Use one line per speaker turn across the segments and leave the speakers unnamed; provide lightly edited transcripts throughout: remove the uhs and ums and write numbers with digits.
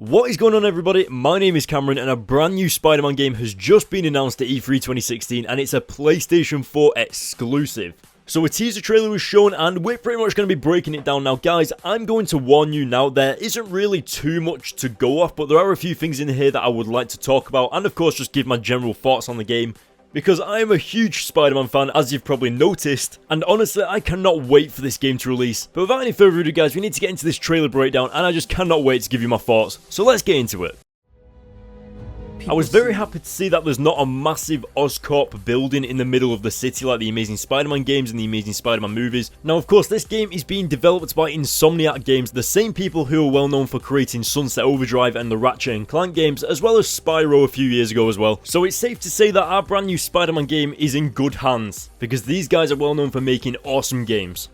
What is going on, everybody? My name is Cameron and a brand new Spider-Man game has just been announced at E3 2016 and it's a PlayStation 4 exclusive. So a teaser trailer was shown and we're pretty much going to be breaking it down now. Guys, I'm going to warn you now, there isn't really too much to go off, but there are a few things in here that I would like to talk about and of course just give my general thoughts on the game. Because I am a huge Spider-Man fan, as you've probably noticed, and honestly, I cannot wait for this game to release. But without any further ado, guys, we need to get into this trailer breakdown, and I just cannot wait to give you my thoughts. So let's get into it. I was very happy to see that there's not a massive Oscorp building in the middle of the city like the Amazing Spider-Man games and the Amazing Spider-Man movies. Now, of course, this game is being developed by Insomniac Games, the same people who are well known for creating Sunset Overdrive and the Ratchet & Clank games, as well as Spyro a few years ago as well. So it's safe to say that our brand new Spider-Man game is in good hands, because these guys are well known for making awesome games.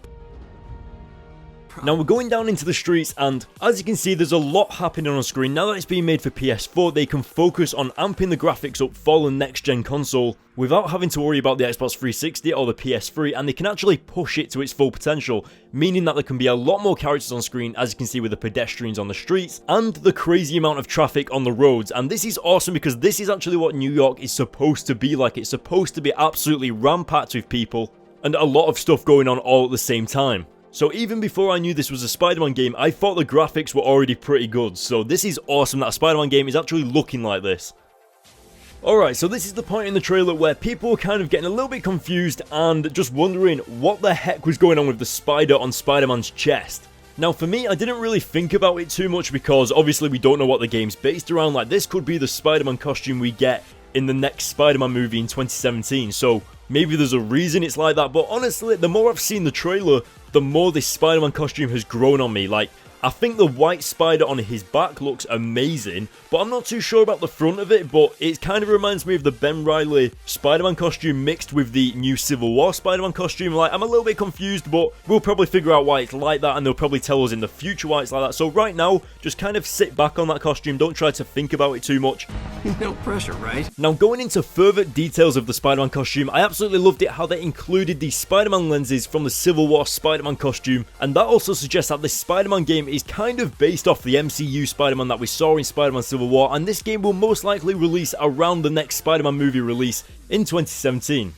Now we're going down into the streets and as you can see there's a lot happening on screen. Now that it's being made for PS4, they can focus on amping the graphics up for the next gen console without having to worry about the Xbox 360 or the PS3, and they can actually push it to its full potential, meaning that there can be a lot more characters on screen, as you can see with the pedestrians on the streets and the crazy amount of traffic on the roads. And this is awesome because this is actually what New York is supposed to be like. It's supposed to be absolutely rampacked with people and a lot of stuff going on all at the same time. So even before I knew this was a Spider-Man game, I thought the graphics were already pretty good. So this is awesome that a Spider-Man game is actually looking like this. Alright, so this is the point in the trailer where people were kind of getting a little bit confused and just wondering what the heck was going on with the spider on Spider-Man's chest. Now for me, I didn't really think about it too much because obviously we don't know what the game's based around. Like, this could be the Spider-Man costume we get in the next Spider-Man movie in 2017. So maybe there's a reason it's like that, but honestly, the more I've seen the trailer, the more this Spider-Man costume has grown on me. Like, I think the white spider on his back looks amazing, but I'm not too sure about the front of it, but it kind of reminds me of the Ben Reilly Spider-Man costume mixed with the new Civil War Spider-Man costume. Like, I'm a little bit confused, but we'll probably figure out why it's like that, and they'll probably tell us in the future why it's like that. So right now, just kind of sit back on that costume, don't try to think about it too much.
No pressure, right?
Now, going into further details of the Spider-Man costume, I absolutely loved it how they included the Spider-Man lenses from the Civil War Spider-Man costume, and that also suggests that this Spider-Man game is kind of based off the MCU Spider-Man that we saw in Spider-Man Civil War, and this game will most likely release around the next Spider-Man movie release in 2017.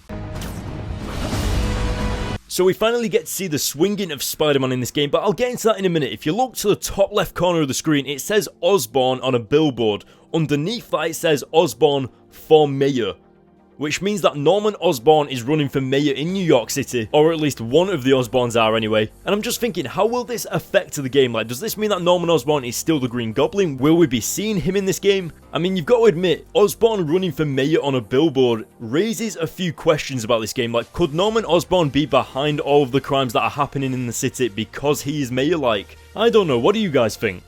So we finally get to see the swinging of Spider-Man in this game, but I'll get into that in a minute. If you look to the top left corner of the screen, it says Osborn on a billboard. Underneath that it says Osborn for Mayor, which means that Norman Osborn is running for mayor in New York City, or at least one of the Osborns are anyway. And I'm just thinking, how will this affect the game? Like, does this mean that Norman Osborn is still the Green Goblin? Will we be seeing him in this game? I mean, you've got to admit, Osborn running for mayor on a billboard raises a few questions about this game. Like, could Norman Osborn be behind all of the crimes that are happening in the city because he is mayor? Like, I don't know, what do you guys think?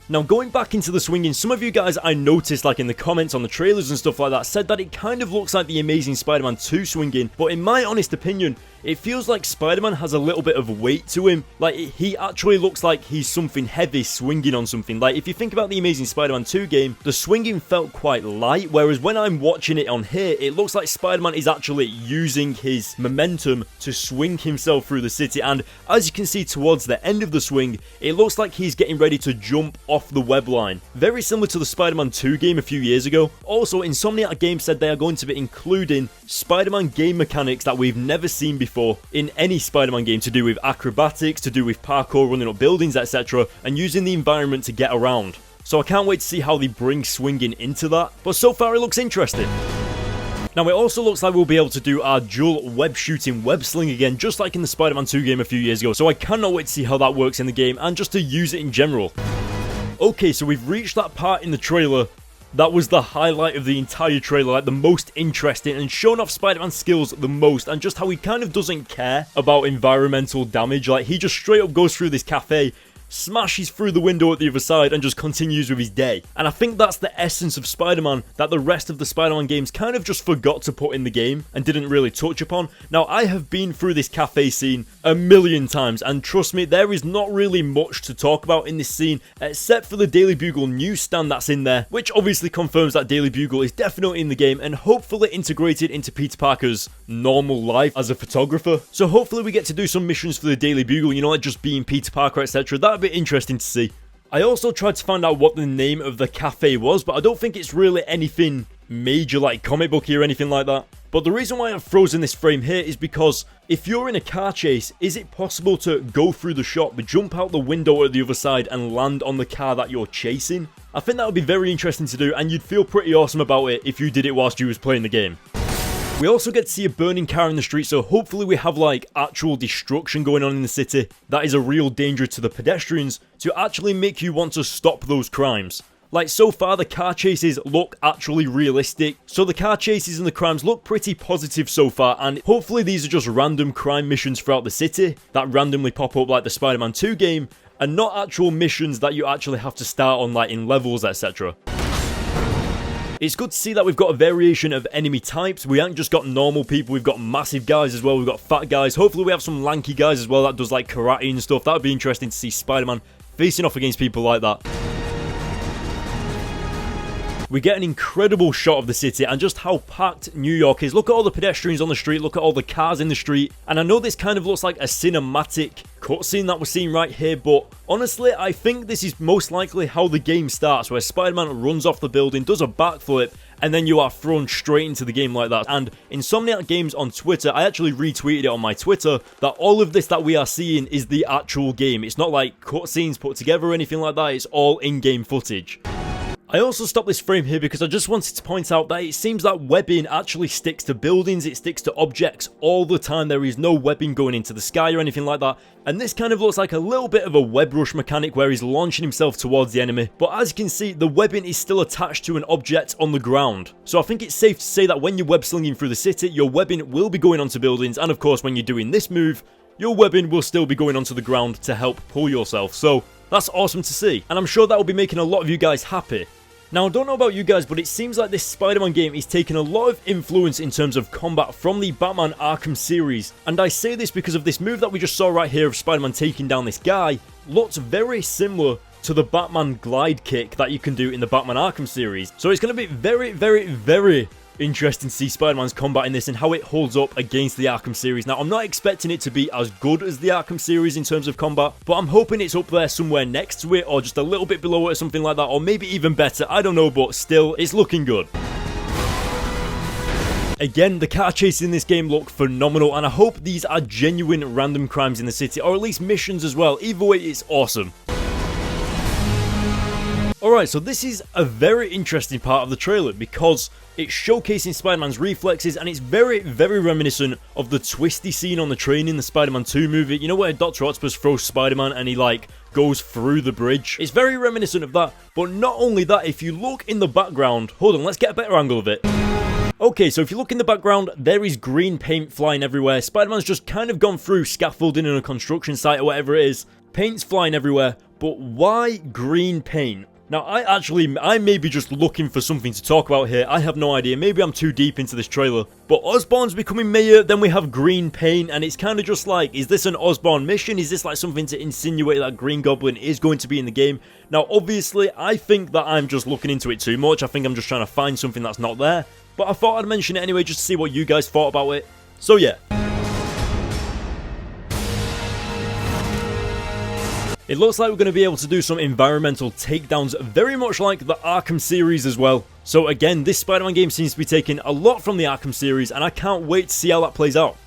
Now, going back into the swinging, some of you guys I noticed, like in the comments on the trailers and stuff like that, said that it kind of looks like the Amazing Spider-Man 2 swinging, but in my honest opinion, it feels like Spider-Man has a little bit of weight to him. Like, he actually looks like he's something heavy swinging on something. Like, if you think about the Amazing Spider-Man 2 game, the swinging felt quite light, whereas when I'm watching it on here, it looks like Spider-Man is actually using his momentum to swing himself through the city, and as you can see towards the end of the swing, it looks like he's getting ready to jump off the web line. Very similar to the Spider-Man 2 game a few years ago. Also, Insomniac Games said they are going to be including Spider-Man game mechanics that we've never seen before in any Spider-Man game, to do with acrobatics, to do with parkour, running up buildings, etc., and using the environment to get around. So I can't wait to see how they bring swinging into that, but so far it looks interesting. Now, it also looks like we'll be able to do our dual web shooting web sling again, just like in the Spider-Man 2 game a few years ago, so I cannot wait to see how that works in the game and just to use it in general. Okay, so we've reached that part in the trailer that was the highlight of the entire trailer, like the most interesting, and showing off Spider-Man's skills the most, and just how he kind of doesn't care about environmental damage. Like, he just straight up goes through this cafe, smashes through the window at the other side, and just continues with his day. And I think that's the essence of Spider-Man that the rest of the Spider-Man games kind of just forgot to put in the game and didn't really touch upon. Now, I have been through this cafe scene a million times, and trust me, there is not really much to talk about in this scene except for the Daily Bugle newsstand that's in there, which obviously confirms that Daily Bugle is definitely in the game and hopefully integrated into Peter Parker's normal life as a photographer. So hopefully we get to do some missions for the Daily Bugle, you know, like just being Peter Parker, etc. That'd be interesting to see. I also tried to find out what the name of the cafe was, but I don't think it's really anything major like comic booky or anything like that. But the reason why I've frozen this frame here is because if you're in a car chase, is it possible to go through the shop, jump out the window at the other side and land on the car that you're chasing? I think that would be very interesting to do, and you'd feel pretty awesome about it if you did it whilst you was playing the game. We also get to see a burning car in the street, so hopefully we have like actual destruction going on in the city. That is a real danger to the pedestrians to actually make you want to stop those crimes. Like, so far the car chases look actually realistic, so the car chases and the crimes look pretty positive so far, and hopefully these are just random crime missions throughout the city that randomly pop up like the Spider-Man 2 game, and not actual missions that you actually have to start on like in levels, etc. It's good to see that we've got a variation of enemy types. We haven't just got normal people, we've got massive guys as well, we've got fat guys. Hopefully we have some lanky guys as well that does like karate and stuff. That would be interesting to see Spider-Man facing off against people like that. We get an incredible shot of the city and just how packed New York is. Look at all the pedestrians on the street, look at all the cars in the street. And I know this kind of looks like a cinematic cutscene that we're seeing right here, but honestly, I think this is most likely how the game starts, where Spider-Man runs off the building, does a backflip, and then you are thrown straight into the game like that. And Insomniac Games on Twitter, I actually retweeted it on my Twitter, that all of this that we are seeing is the actual game. It's not like cutscenes put together or anything like that, it's all in-game footage. I also stopped this frame here because I just wanted to point out that it seems that webbing actually sticks to buildings, it sticks to objects all the time. There is no webbing going into the sky or anything like that. And this kind of looks like a little bit of a web rush mechanic where he's launching himself towards the enemy. But as you can see, the webbing is still attached to an object on the ground. So I think it's safe to say that when you're web slinging through the city, your webbing will be going onto buildings. And of course, when you're doing this move, your webbing will still be going onto the ground to help pull yourself. So that's awesome to see. And I'm sure that will be making a lot of you guys happy. Now, I don't know about you guys, but it seems like this Spider-Man game is taking a lot of influence in terms of combat from the Batman Arkham series. And I say this because of this move that we just saw right here of Spider-Man taking down this guy, looks very similar to the Batman glide kick that you can do in the Batman Arkham series. So it's going to be very, very, very interesting to see Spider-Man's combat in this and how it holds up against the Arkham series. Now, I'm not expecting it to be as good as the Arkham series in terms of combat, but I'm hoping it's up there somewhere next to it, or just a little bit below it or something like that, or maybe even better. I don't know, but still, it's looking good. Again, the car chases in this game look phenomenal, and I hope these are genuine random crimes in the city, or at least missions as well. Either way, it's awesome. Alright, so this is a very interesting part of the trailer because it's showcasing Spider-Man's reflexes, and it's very, very reminiscent of the twisty scene on the train in the Spider-Man 2 movie. You know where Dr. Octopus throws Spider-Man and he like goes through the bridge? It's very reminiscent of that, but not only that, if you look in the background, hold on, let's get a better angle of it. Okay, so if you look in the background, there is green paint flying everywhere. Spider-Man's just kind of gone through scaffolding in a construction site or whatever it is. Paint's flying everywhere, but why green paint? Now, I may be just looking for something to talk about here. I have no idea. Maybe I'm too deep into this trailer. But Osborn's becoming mayor, then we have green paint, and it's kind of just like, is this an Osborn mission? Is this like something to insinuate that Green Goblin is going to be in the game? Now, obviously, I think that I'm just looking into it too much. I think I'm just trying to find something that's not there. But I thought I'd mention it anyway, just to see what you guys thought about it. So yeah. It looks like we're going to be able to do some environmental takedowns, very much like the Arkham series as well. So again, this Spider-Man game seems to be taking a lot from the Arkham series, and I can't wait to see how that plays out.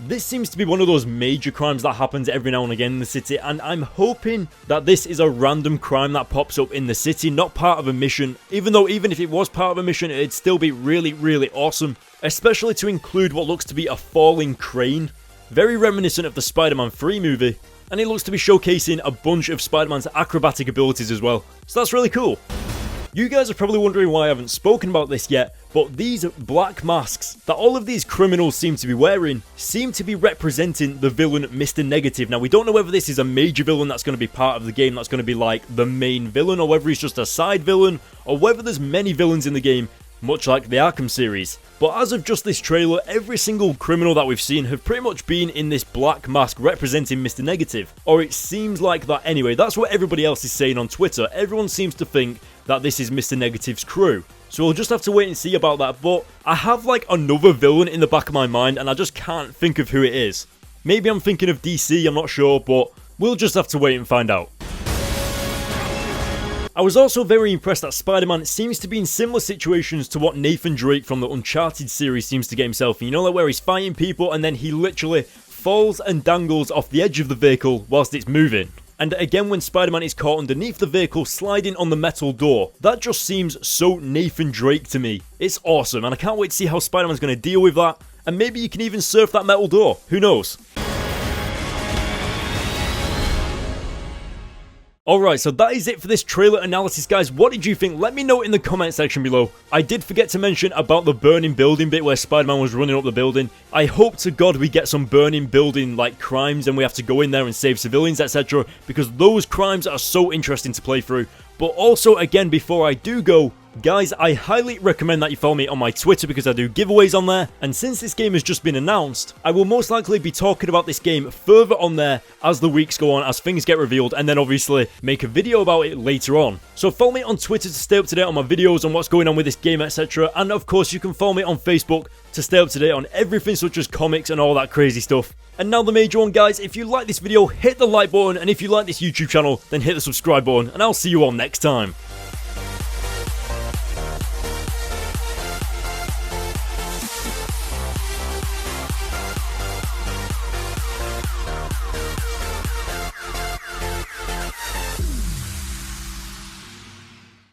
This seems to be one of those major crimes that happens every now and again in the city, and I'm hoping that this is a random crime that pops up in the city, not part of a mission. Even if it was part of a mission, it'd still be really, really awesome. Especially to include what looks to be a falling crane. Very reminiscent of the Spider-Man 3 movie. And it looks to be showcasing a bunch of Spider-Man's acrobatic abilities as well. So that's really cool. You guys are probably wondering why I haven't spoken about this yet, but these black masks that all of these criminals seem to be wearing seem to be representing the villain Mr. Negative. Now, we don't know whether this is a major villain that's going to be part of the game, that's going to be like the main villain, or whether he's just a side villain, or whether there's many villains in the game, much like the Arkham series. But as of just this trailer, every single criminal that we've seen have pretty much been in this black mask representing Mr. Negative. Or it seems like that anyway. That's what everybody else is saying on Twitter. Everyone seems to think that this is Mr. Negative's crew. So we'll just have to wait and see about that. But I have like another villain in the back of my mind, and I just can't think of who it is. Maybe I'm thinking of DC, I'm not sure, but we'll just have to wait and find out. I was also very impressed that Spider-Man seems to be in similar situations to what Nathan Drake from the Uncharted series seems to get himself in. You know, like where he's fighting people and then he literally falls and dangles off the edge of the vehicle whilst it's moving. And again, when Spider-Man is caught underneath the vehicle sliding on the metal door. That just seems so Nathan Drake to me. It's awesome, and I can't wait to see how Spider-Man's going to deal with that. And maybe you can even surf that metal door. Who knows? Alright, so that is it for this trailer analysis, guys. What did you think? Let me know in the comment section below. I did forget to mention about the burning building bit where Spider-Man was running up the building. I hope to God we get some burning building like crimes and we have to go in there and save civilians, etc. Because those crimes are so interesting to play through. But also, again, before I do go, guys, I highly recommend that you follow me on my Twitter because I do giveaways on there. And since this game has just been announced, I will most likely be talking about this game further on there as the weeks go on, as things get revealed, and then obviously make a video about it later on. So follow me on Twitter to stay up to date on my videos on what's going on with this game, etc. And of course, you can follow me on Facebook to stay up to date on everything such as comics and all that crazy stuff. And now the major one, guys, if you like this video, hit the like button, and if you like this YouTube channel, then hit the subscribe button, and I'll see you all next time.